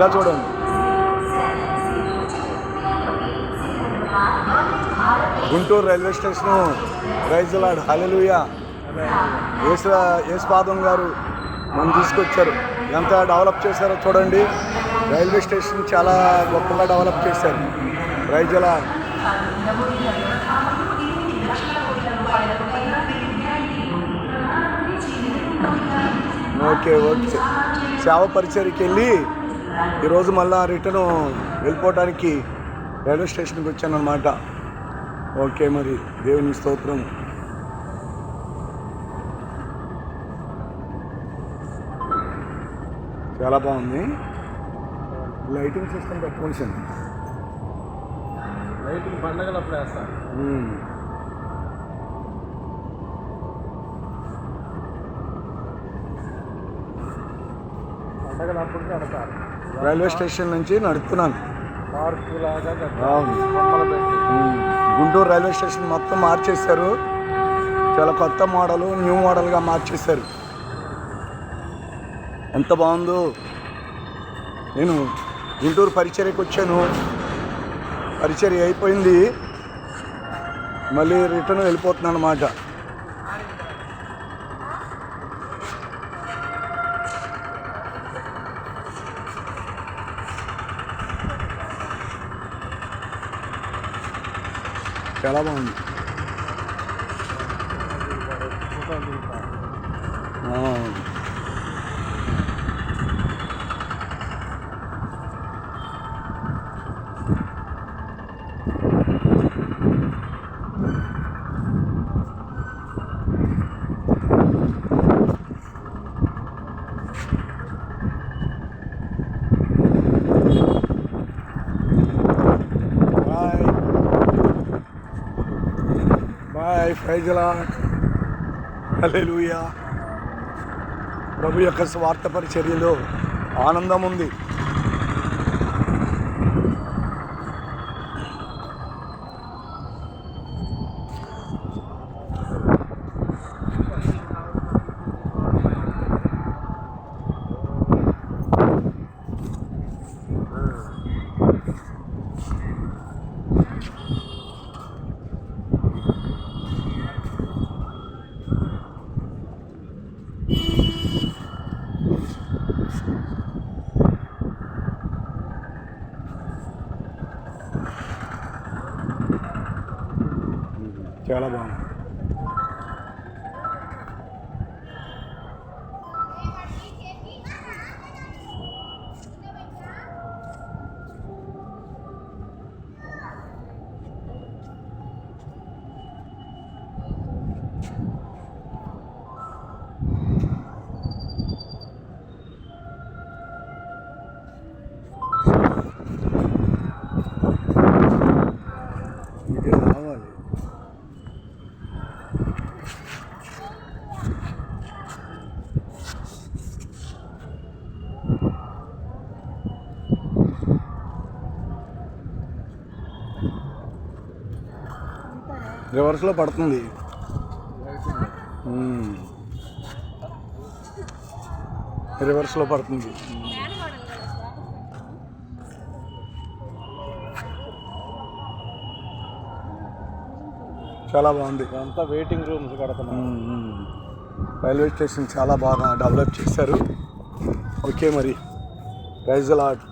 ఇలా చూడండి. Guntur railway station praise lord hallelujah. Yesupadam garu మనం తీసుకొచ్చారు. ఎంత డెవలప్ చేశారో చూడండి. రైల్వే స్టేషన్ చాలా గొప్పగా డెవలప్ చేశారు. Praise lord. ఓకే సేవ పరిచర్కి వెళ్ళి ఈరోజు మళ్ళా రిటర్న్ వెళ్ళిపోవటానికి రైల్వే స్టేషన్కి వచ్చాను అన్నమాట. ఓకే మరి దేవుని స్తోత్రం. చాలా బాగుంది. Lighting system పెట్టుకోవాల్సింది. లైటింగ్ పండగలు అప్పుడు వేస్తారు. పండగలు అప్పుడు కడతారు. రైల్వే స్టేషన్ నుంచి నడుపుతున్నాను. పార్కు లాగా గుంటూరు రైల్వే స్టేషన్ మొత్తం మార్చేశారు. చాలా కొత్త మోడలు, న్యూ మోడల్గా మార్చేశారు. ఎంత బాగుందో. నేను గుంటూరు పరిచర్యకి వచ్చాను. పరిచర్య అయిపోయింది, మళ్ళీ రిటర్న్ వెళ్ళిపోతున్నాను అన్నమాట. చాలా బాగుంది. ప్రైజ్ లార్డ్ హల్లెలూయా. ప్రభు యొక్క స్వార్థ పరిచర్యలో ఆనందం ఉంది. చాలా బాగుంది. ఇది రావాలి. రివర్స్లో పడుతుంది. రివర్స్లో పడుతుంది. చాలా బాగుంది. అంతా వెయిటింగ్ రూమ్స్ కడుతున్నాం. రైల్వే స్టేషన్ చాలా బాగా డెవలప్ చేశారు. ఓకే మరి ప్రైజ్ లార్డ్.